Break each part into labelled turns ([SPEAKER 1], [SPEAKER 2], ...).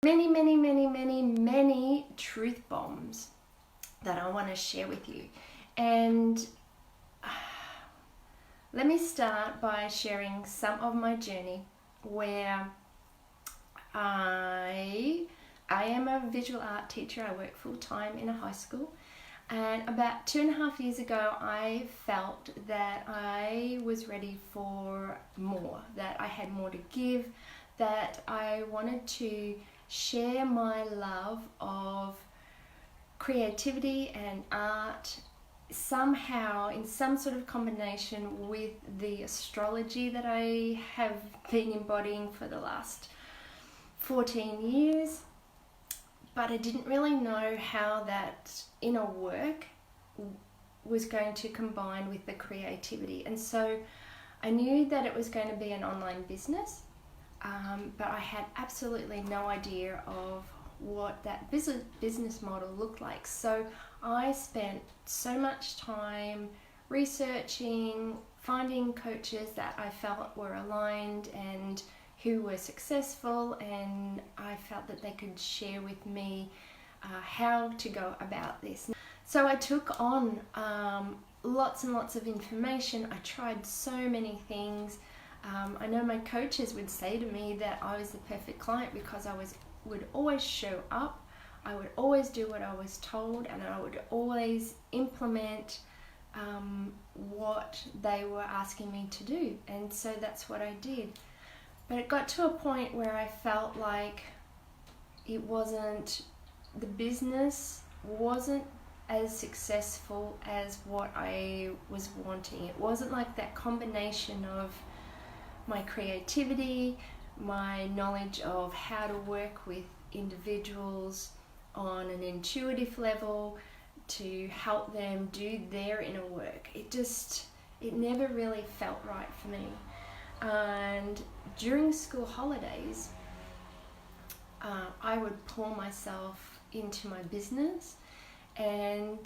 [SPEAKER 1] Many truth bombs that I want to share with you. And let me start by sharing some of my journey where I am a visual art teacher. I work full time in a high school. And about 2.5 years ago, I felt that I was ready for more, that I had more to give, that I wanted to share my love of creativity and art somehow in some sort of combination with the astrology that I have been embodying for the last 14 years. But I didn't really know how that inner work was going to combine with the creativity. And so I knew that it was going to be an online business, but I had absolutely no idea of what that business model looked like. So I spent so much time researching, finding coaches that I felt were aligned and who were successful, and I felt that they could share with me how to go about this. So I took on lots and lots of information. I tried so many things. I know my coaches would say to me that I was the perfect client because I would always show up, I would always do what I was told, and I would always implement what they were asking me to do. And so that's what I did. But it got to a point where I felt like the business wasn't as successful as what I was wanting. It wasn't like that combination of my creativity, my knowledge of how to work with individuals on an intuitive level to help them do their inner work. It never really felt right for me. And during school holidays, I would pour myself into my business, and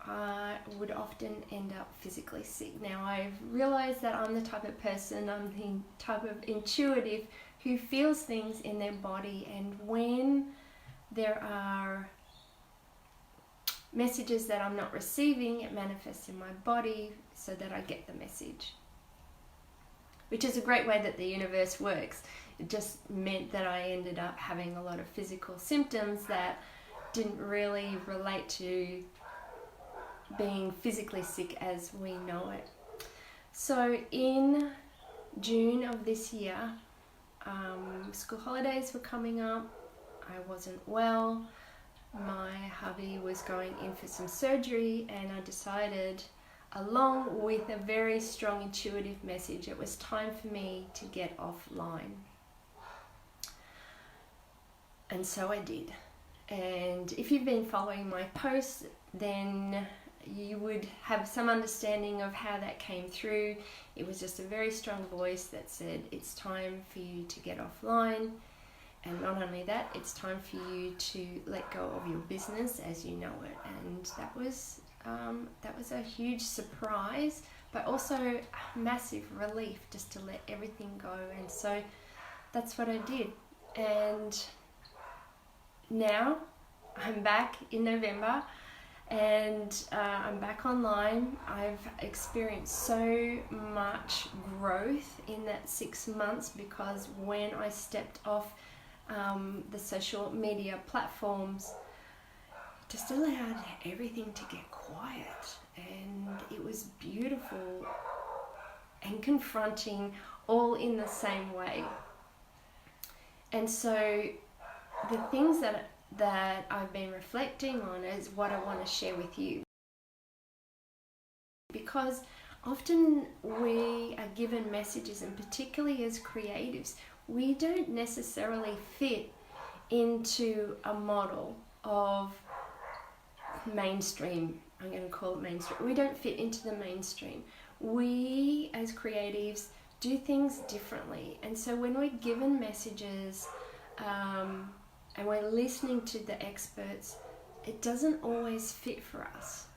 [SPEAKER 1] I would often end up physically sick. Now I've realized that I'm the type of person, I'm the type of intuitive who feels things in their body, and when there are messages that I'm not receiving, it manifests in my body so that I get the message. Which is a great way that the universe works. It just meant that I ended up having a lot of physical symptoms that didn't really relate to being physically sick as we know it. So in June of this year, school holidays were coming up. I wasn't well. My hubby was going in for some surgery, and I decided, along with a very strong intuitive message, it was time for me to get offline. And so I did. And if you've been following my posts, then you would have some understanding of how that came through. It was just a very strong voice that said, it's time for you to get offline. And not only that, it's time for you to let go of your business as you know it. And that was a huge surprise, but also a massive relief just to let everything go. And so that's what I did. And now I'm back in November, and I'm back online. I've experienced so much growth in that 6 months, because when I stepped off the social media platforms, just allowed everything to get quiet, and it was beautiful and confronting all in the same way. And so the things that I've been reflecting on is what I want to share with you, because often we are given messages, and particularly as creatives, we don't necessarily fit into a model of mainstream. I'm going to call it mainstream. We don't fit into the mainstream. We as creatives do things differently, and so when we're given messages and we're listening to the experts, it doesn't always fit for us.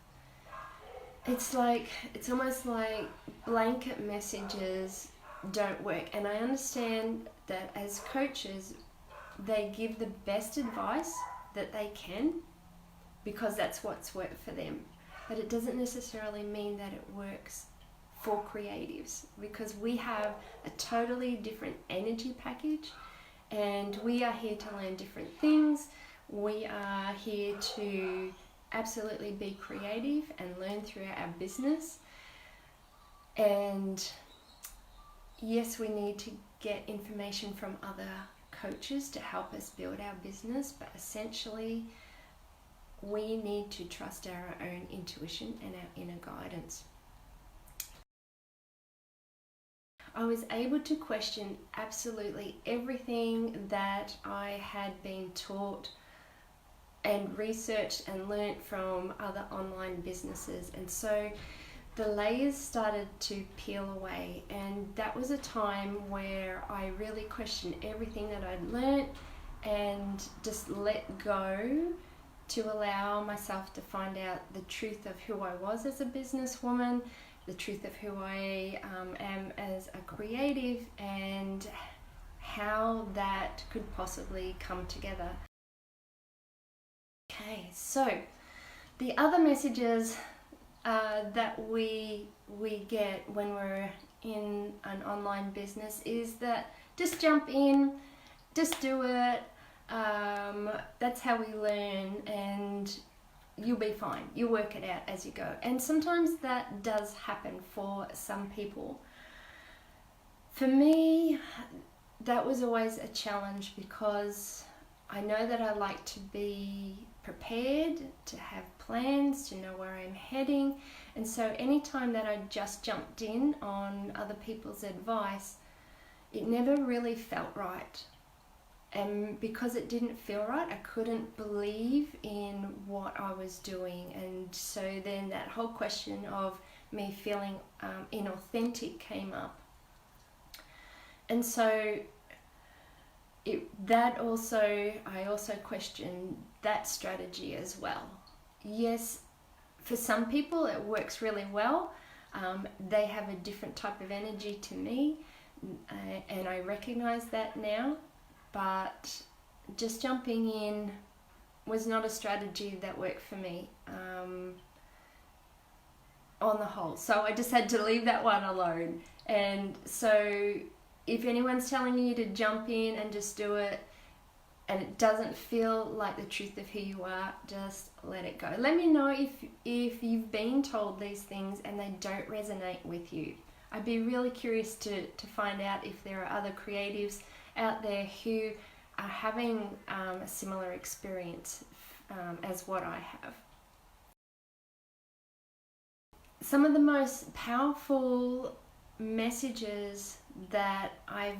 [SPEAKER 1] It's almost like blanket messages don't work. And I understand that as coaches, they give the best advice that they can because that's what's worked for them. But it doesn't necessarily mean that it works for creatives, because we have a totally different energy package and we are here to learn different things. We are here to absolutely be creative and learn throughout our business. And yes, we need to get information from other coaches to help us build our business, but essentially we need to trust our own intuition and our inner guidance. I was able to question absolutely everything that I had been taught and researched and learnt from other online businesses, and so the layers started to peel away, and that was a time where I really questioned everything that I'd learnt and just let go to allow myself to find out the truth of who I was as a businesswoman, the truth of who I am as a creative, and how that could possibly come together. Okay, so the other messages that we get when we're in an online business is that just jump in, just do it, that's how we learn, and you'll be fine, you work it out as you go. And sometimes that does happen for some people. For me, that was always a challenge because I know that I like to be prepared, to have plans, to know where I'm heading, and so anytime that I just jumped in on other people's advice, it never really felt right. And because it didn't feel right, I couldn't believe in what I was doing, and so then that whole question of me feeling inauthentic came up. And so I also questioned that strategy as well. Yes, for some people it works really well. They have a different type of energy to me, and I recognize that now. But just jumping in was not a strategy that worked for me on the whole. So I just had to leave that one alone. And so if anyone's telling you to jump in and just do it, and it doesn't feel like the truth of who you are, just let it go. Let me know if you've been told these things and they don't resonate with you. I'd be really curious to find out if there are other creatives out there who are having a similar experience as what I have. Some of the most powerful messages that I've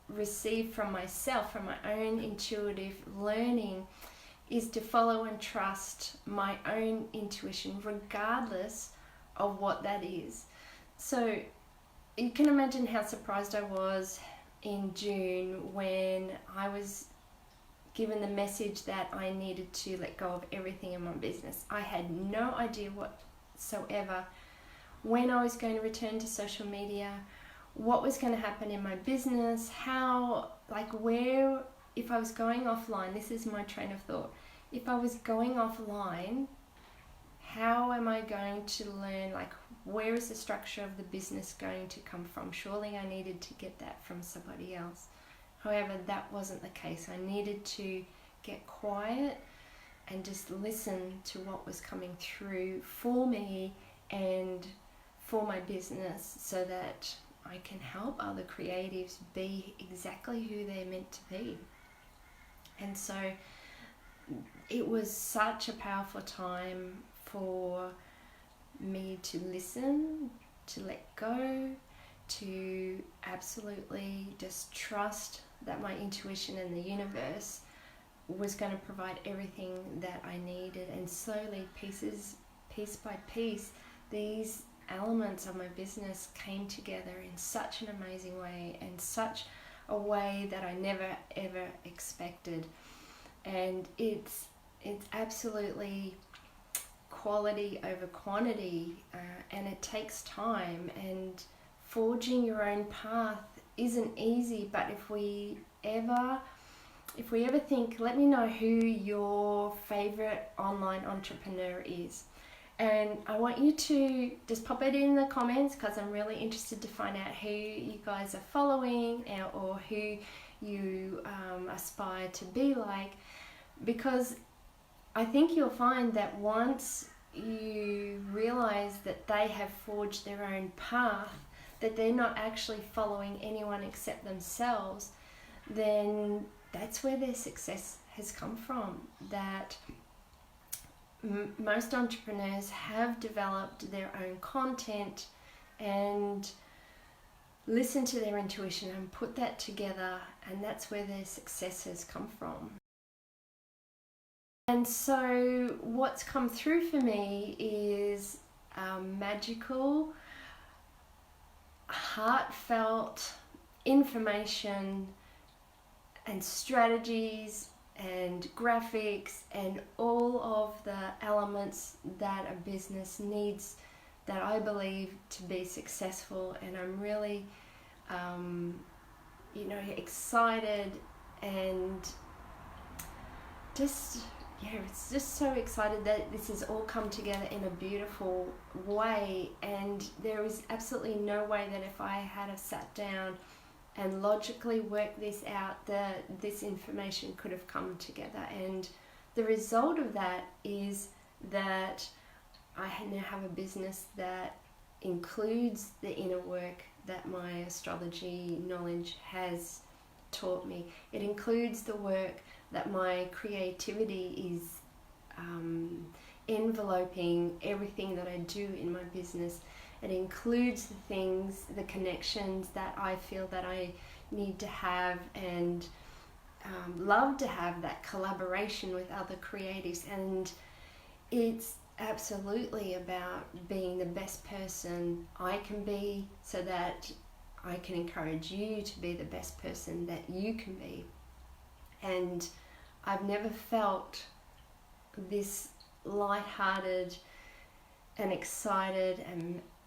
[SPEAKER 1] received from myself, from my own intuitive learning, is to follow and trust my own intuition regardless of what that is. So you can imagine how surprised I was in June when I was given the message that I needed to let go of everything in my business. I had no idea whatsoever when I was going to return to social media, what was going to happen in my business, where, if I was going offline, this is my train of thought, if I was going offline, how am I going to learn, where is the structure of the business going to come from? Surely I needed to get that from somebody else. However, that wasn't the case. I needed to get quiet and just listen to what was coming through for me and for my business, so that I can help other creatives be exactly who they're meant to be. And so it was such a powerful time for me to listen, to let go, to absolutely just trust that my intuition and the universe was going to provide everything that I needed. And slowly, piece by piece, these elements of my business came together in such an amazing way, and such a way that I never ever expected. And it's absolutely quality over quantity, and it takes time, and forging your own path isn't easy, but if we ever if we ever think, let me know who your favorite online entrepreneur is. And I want you to just pop it in the comments, because I'm really interested to find out who you guys are following, or who you aspire to be like. Because I think you'll find that once you realize that they have forged their own path, that they're not actually following anyone except themselves, then that's where their success has come from. That most entrepreneurs have developed their own content and listen to their intuition and put that together, and that's where their success has come from. And so what's come through for me is magical, heartfelt information and strategies and graphics and all of the elements that a business needs, that I believe to be successful. And I'm really excited, and it's just so excited that this has all come together in a beautiful way. And there is absolutely no way that if I had have sat down and logically worked this out, that this information could have come together. And the result of that is that I now have a business that includes the inner work that my astrology knowledge has taught me. It includes the work that my creativity is enveloping everything that I do in my business. It includes the things, the connections that I feel that I need to have, and love to have that collaboration with other creatives. And it's absolutely about being the best person I can be, so that I can encourage you to be the best person that you can be. And I've never felt this lighthearted and excited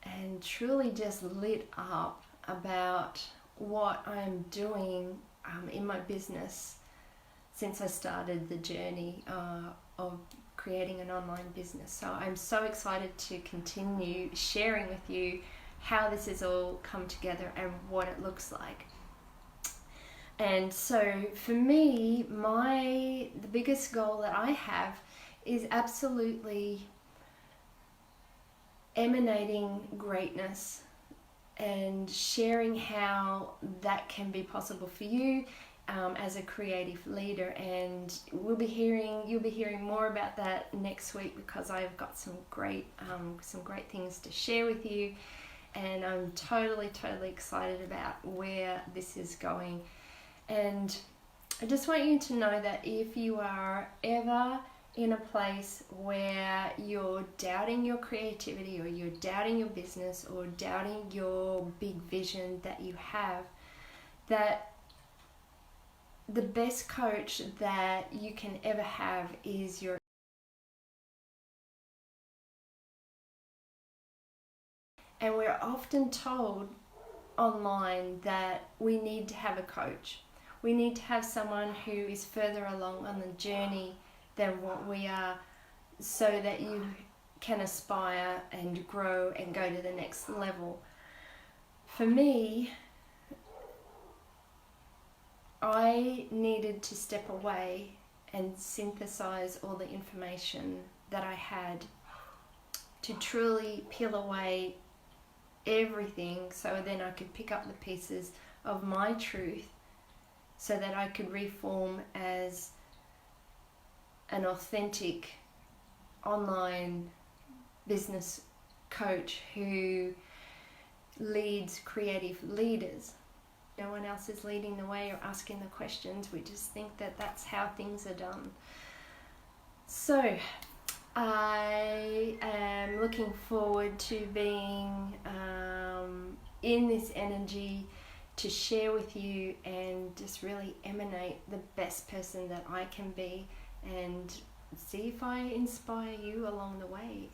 [SPEAKER 1] and truly just lit up about what I'm doing in my business since I started the journey of creating an online business. So I'm so excited to continue sharing with you how this has all come together and what it looks like. And so for me, the biggest goal that I have is absolutely emanating greatness and sharing how that can be possible for you as a creative leader. And you'll be hearing more about that next week, because I've got some great things to share with you, and I'm totally excited about where this is going. And I just want you to know that if you are ever in a place where you're doubting your creativity, or you're doubting your business, or doubting your big vision that you have, that the best coach that you can ever have is your. And we're often told online that we need to have a coach. We need to have someone who is further along on the journey than what we are, so that you can aspire and grow and go to the next level. For me, I needed to step away and synthesize all the information that I had to truly peel away everything, so then I could pick up the pieces of my truth, so that I could reform as an authentic online business coach who leads creative leaders. No one else is leading the way or asking the questions. We just think that that's how things are done. So I am looking forward to being in this energy to share with you and just really emanate the best person that I can be, and see if I inspire you along the way.